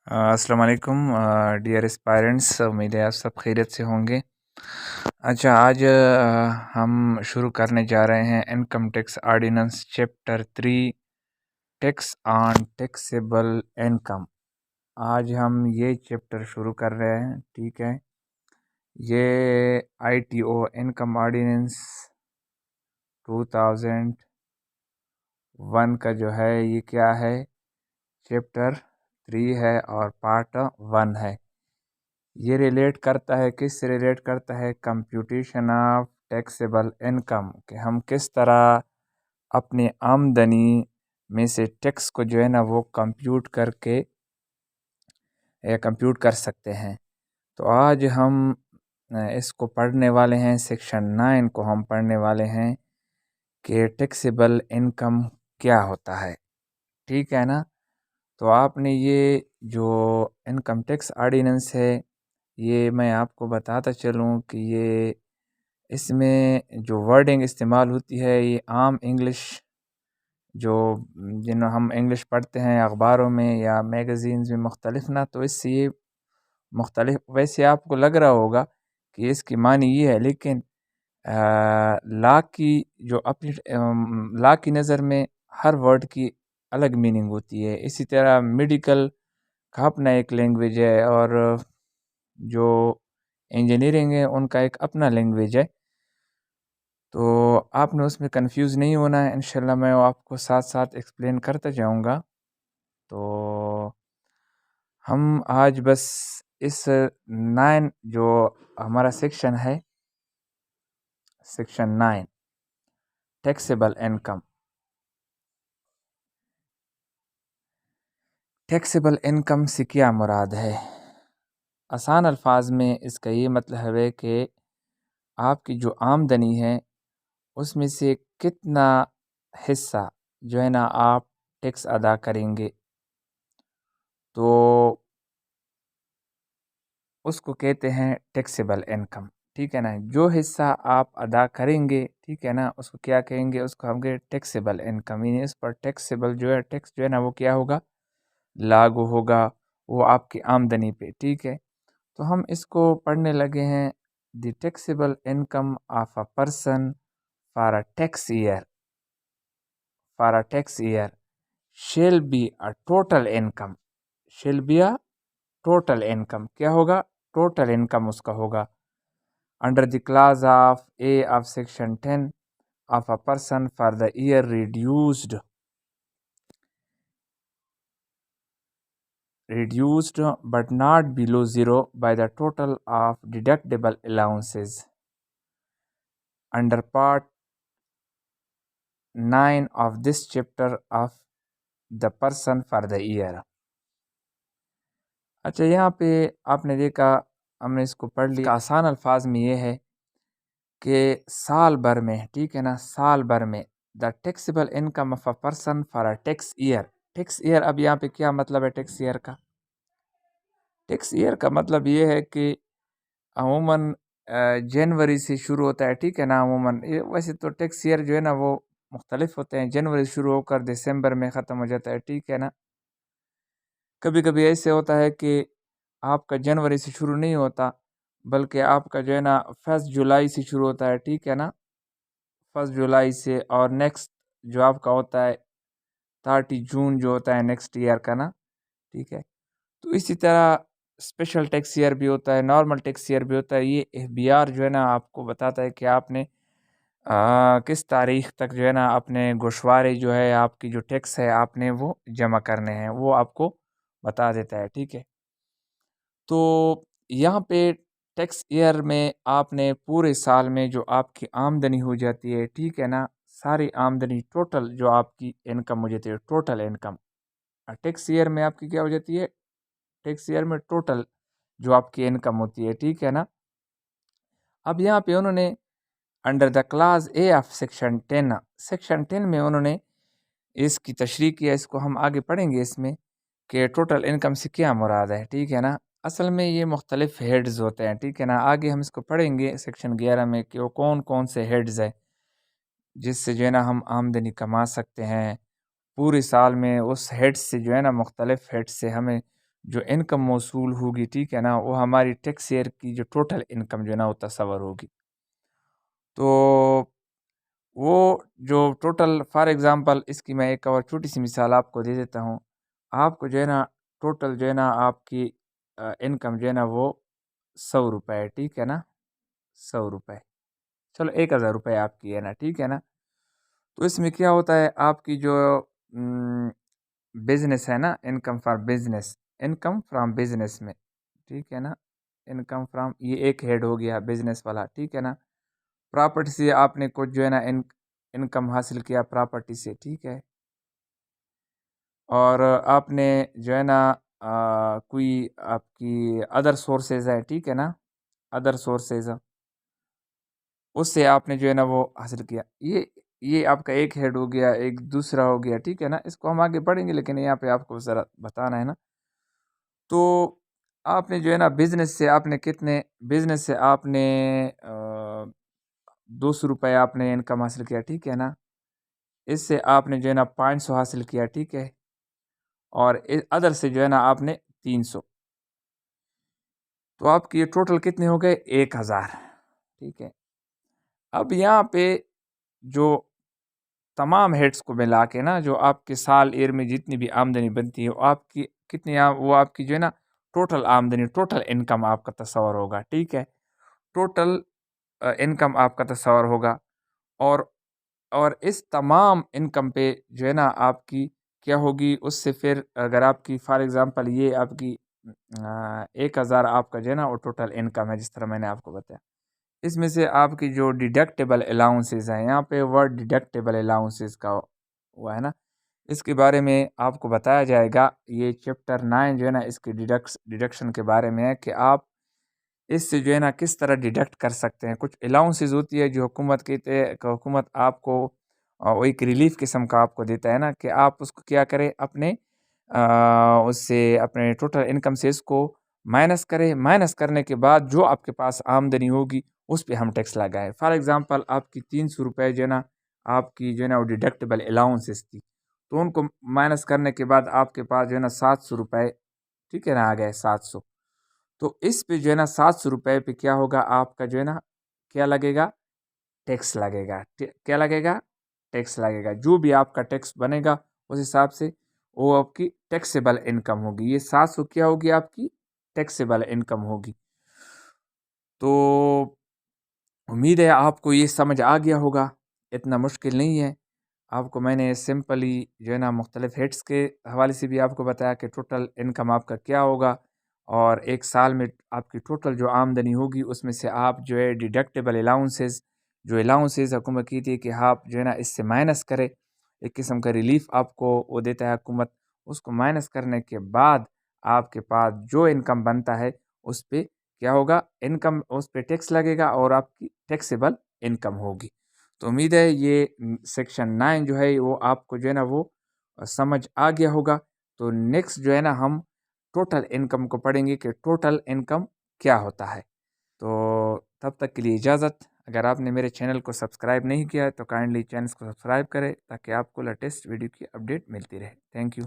अस्सलाम वालेकुम dear aspirants, उम्मीद है आप सब खैरियत से होंगे। अच्छा, आज हम शुरू करने जा रहे हैं income tax ordinance chapter 3 tax on taxable income. आज हम ये चैप्टर शुरू कर रहे हैं, ठीक है। ये ITO इनकम ऑर्डिनेंस 2001 का जो है ये क्या है, चैप्टर 3 है और पार्ट 1 है। ये रिलेट करता है, किस रिलेट करता है, कंप्यूटेशन ऑफ टैक्सेबल इनकम, कि हम किस तरह अपनी आमदनी में से टैक्स को जो है ना वो कंप्यूट करके या कंप्यूट कर सकते हैं। तो आज हम इसको पढ़ने वाले हैं, सेक्शन 9 को हम पढ़ने वाले हैं कि टैक्सेबल इनकम क्या होता है, ठीक है ना। तो आपने ये जो इनकम टैक्स ऑर्डिनेंस है, ये मैं आपको बताता चलूँ कि ये इसमें जो वर्डिंग इस्तेमाल होती है ये आम इंग्लिश जो जिन्हें हम इंग्लिश पढ़ते हैं अखबारों में या मैगज़ीन्स में मुख्तलिफ ना, तो इससे ये मुख्तलिफ वैसे आपको लग रहा होगा कि इसकी मानी ये है, लेकिन ला की जो अपनी ला की नज़र में हर वर्ड की अलग मीनिंग होती है। इसी तरह मेडिकल का अपना एक लैंग्वेज है और जो इंजीनियरिंग है उनका एक अपना लैंग्वेज है। तो आपने उसमें कंफ्यूज नहीं होना है, इंशाल्लाह मैं वो आपको साथ साथ एक्सप्लेन करता जाऊंगा। तो हम आज बस इस 9 जो हमारा सेक्शन है, section 9 taxable income. Taxable income से क्या मुराद है? आसान अल्फाज में इसका ये मतलब है कि आपकी जो आमदनी है उसमें से कितना हिस्सा जो है ना आप टैक्स अदा करेंगे, तो उसको कहते हैं टैक्सेबल इनकम, ठीक है ना। जो हिस्सा आप अदा करेंगे, ठीक है ना, उसको क्या कहेंगे, उसको हम कहेंगे टैक्सेबल इनकम। यानी इस पर टैक्सेबल जो है टैक्स जो है ना वो क्या होगा, लागू होगा वो आपकी आमदनी पे, ठीक है। तो हम इसको पढ़ने लगे हैं। The taxable income of a person for a tax year, for a tax year shall be a total income, shall be a total income, क्या होगा, टोटल इनकम उसका होगा। Under the class of A of section 10 of a person for the year reduced but not below zero by the total of deductible allowances under part 9 of this chapter of the person for the year। अच्छा, यहाँ पे आपने देखा, हमने इसको पढ़ लिया। आसान अल्फाज में ये है कि साल भर में, ठीक है ना, साल भर में the taxable income of a person for a tax year. Tax year, अब यहाँ पे क्या मतलब है टैक्स ईयर का? टैक्स ईयर का मतलब ये है कि अमूमन जनवरी से शुरू होता है, ठीक है ना। अमूमन ये वैसे तो टैक्स ईयर जो है ना वो मुख्तलिफ होते हैं, जनवरी से शुरू होकर दिसंबर में ख़त्म हो जाता है, ठीक है ना। कभी कभी ऐसे होता है कि आपका जनवरी से शुरू नहीं होता, बल्कि आपका जो है ना 1 जुलाई से शुरू होता है, ठीक है ना। 1 जुलाई से, और नेक्स्ट जो आपका होता है 30 जून जो होता है नेक्स्ट ईयर का ना, ठीक है। तो इसी तरह स्पेशल टैक्स ईयर भी होता है, नॉर्मल टैक्स ईयर भी होता है। ये एफबीआर जो है ना आपको बताता है कि आपने किस तारीख तक जो है ना अपने गोशवारे जो है आपकी जो टैक्स है आपने वो जमा करने हैं, वो आपको बता देता है, ठीक है। तो यहाँ पे टैक्स ईयर में आपने पूरे साल में जो आपकी आमदनी हो जाती है, ठीक है ना, सारी आमदनी टोटल जो आपकी इनकम हो जाती है, टोटल इनकम टैक्स ईयर में आपकी क्या हो जाती है, टैक्स ईयर में टोटल जो आपकी इनकम होती है, ठीक है ना। अब यहाँ पे उन्होंने under the class A of section 10, section 10 में उन्होंने इसकी तशरीह किया। इसको हम आगे पढ़ेंगे इसमें कि टोटल इनकम से क्या मुराद है, ठीक है ना। असल में ये मुख्तलिफ हेड्स होते हैं, ठीक है ना। आगे हम इसको पढ़ेंगे सेक्शन 11 में कि वो कौन कौन से हेड्स है जिससे जो है ना हम आमदनी कमा सकते हैं पूरे साल में। उस हेड से जो है ना मुख्तलिफ हेड से हमें جو انکم موصول ہوگی، ٹھیک ہے نا، وہ ہماری ٹیکس ایئر کی جو ٹوٹل انکم جو ہے نا وہ تصور ہوگی. تو وہ جو ٹوٹل، فار ایگزامپل اس کی میں ایک اور چھوٹی سی مثال آپ کو دے دیتا ہوں. آپ کو جو ہے نا ٹوٹل جو ہے نا آپ کی انکم جو ہے نا وہ 100 روپے ہے، ٹھیک ہے نا، 100 روپے، چلو 1000 روپے آپ کی ہے نا، ٹھیک ہے نا. تو اس میں کیا ہوتا ہے، آپ کی جو بزنس ہے نا، income from business, income from business میں، ٹھیک ہے نا، انکم فرام، یہ ایک ہیڈ ہو گیا بزنس والا، ٹھیک ہے نا. پراپرٹی سے آپ نے کچھ جو ہے نا انکم حاصل کیا پراپرٹی سے، ٹھیک ہے. اور آپ نے جو ہے نا کوئی آپ کی ادر سورسز ہے، ٹھیک ہے نا، ادر سورسز، اس سے آپ نے جو ہے نا وہ حاصل کیا. یہ آپ کا ایک ہیڈ ہو گیا، ایک دوسرا ہو گیا، ٹھیک ہے نا. اس کو ہم آگے پڑھیں گے، لیکن یہاں پہ آپ کو ذرا بتانا ہے نا. تو آپ نے جو ہے نا بزنس سے آپ نے بزنس سے آپ نے 200 روپے آپ نے انکم حاصل کیا، ٹھیک ہے نا. اس سے آپ نے جو ہے نا 500 حاصل کیا، ٹھیک ہے. اور ادر سے جو ہے نا آپ نے 300. تو آپ کی یہ ٹوٹل کتنے ہو گئے، 1000، ٹھیک ہے. اب یہاں پہ جو تمام ہیڈس کو ملا کے نا، جو آپ کے سال ایئر میں جتنی بھی آمدنی بنتی ہے، وہ آپ کی کتنی، وہ آپ کی جو ہے نا ٹوٹل آمدنی، ٹوٹل انکم آپ کا تصور ہوگا، ٹھیک ہے. ٹوٹل انکم آپ کا تصور ہوگا. اور اس تمام انکم پہ جو ہے نا آپ کی کیا ہوگی، اس سے پھر اگر آپ کی فار ایگزامپل یہ آپ کی 1000 آپ کا جو ہے نا وہ ٹوٹل انکم ہے، جس طرح میں نے آپ کو بتایا. اس میں سے آپ کی جو ڈیڈکٹیبل الاؤنسز ہیں، یہاں پہ ورڈ ڈیڈکٹیبل الاؤنسز کا ہوا ہے نا، اس کے بارے میں آپ کو بتایا جائے گا. یہ چیپٹر 9 جو ہے نا اس کے ڈیڈکشن کے بارے میں ہے کہ آپ اس سے جو ہے نا کس طرح ڈیڈکٹ کر سکتے ہیں. کچھ الاؤنسز ہوتی ہے جو حکومت آپ کو وہ ایک ریلیف قسم کا آپ کو دیتا ہے نا، کہ آپ اس کو کیا کریں، اپنے اس سے اپنے ٹوٹل انکم سے اس کو مائنس کرے. مائنس کرنے کے بعد جو آپ کے پاس آمدنی ہوگی اس پہ ہم ٹیکس لگائے. فار ایگزامپل آپ کی 300 روپے جو ہے نا آپ کی جو ہے نا وہ ڈیڈکٹیبل الاؤنسز تھی، تو ان کو مائنس کرنے کے بعد آپ کے پاس جو ہے نا 700 روپے، ٹھیک ہے نا، آ گئے 700. تو اس پہ جو ہے نا 700 روپے پہ کیا ہوگا، آپ کا جو ہے نا کیا لگے گا، ٹیکس لگے گا. کیا لگے گا، ٹیکس لگے گا. جو بھی آپ کا ٹیکس بنے گا اس حساب سے وہ آپ کی ٹیکسیبل انکم ہوگی. یہ 700 کیا ہوگی، آپ کی ٹیکسیبل انکم ہوگی. تو امید ہے آپ کو یہ سمجھ آ گیا ہوگا، اتنا مشکل نہیں ہے. آپ کو میں نے سمپلی جو ہے نا مختلف ہیڈس کے حوالے سے بھی آپ کو بتایا کہ ٹوٹل انکم آپ کا کیا ہوگا، اور ایک سال میں آپ کی ٹوٹل جو آمدنی ہوگی اس میں سے آپ جو ہے ڈیڈکٹیبل الاؤنسز حکومت کی تھی کہ آپ جو ہے نا اس سے مائنس کرے. ایک قسم کا ریلیف آپ کو وہ دیتا ہے حکومت. اس کو مائنس کرنے کے بعد آپ کے پاس جو انکم بنتا ہے اس پہ کیا ہوگا، انکم، اس پہ ٹیکس لگے گا اور آپ کی ٹیکسیبل انکم ہوگی. تو امید ہے یہ سیکشن 9 جو ہے وہ آپ کو جو ہے نا وہ سمجھ آ گیا ہوگا. تو نیکسٹ جو ہے نا ہم ٹوٹل انکم کو پڑھیں گے کہ ٹوٹل انکم کیا ہوتا ہے. تو تب تک کے لیے اجازت. اگر آپ نے میرے چینل کو سبسکرائب نہیں کیا ہے تو کائنڈلی چینل کو سبسکرائب کریں تاکہ آپ کو لیٹسٹ ویڈیو کی اپڈیٹ ملتی رہے. Thank you.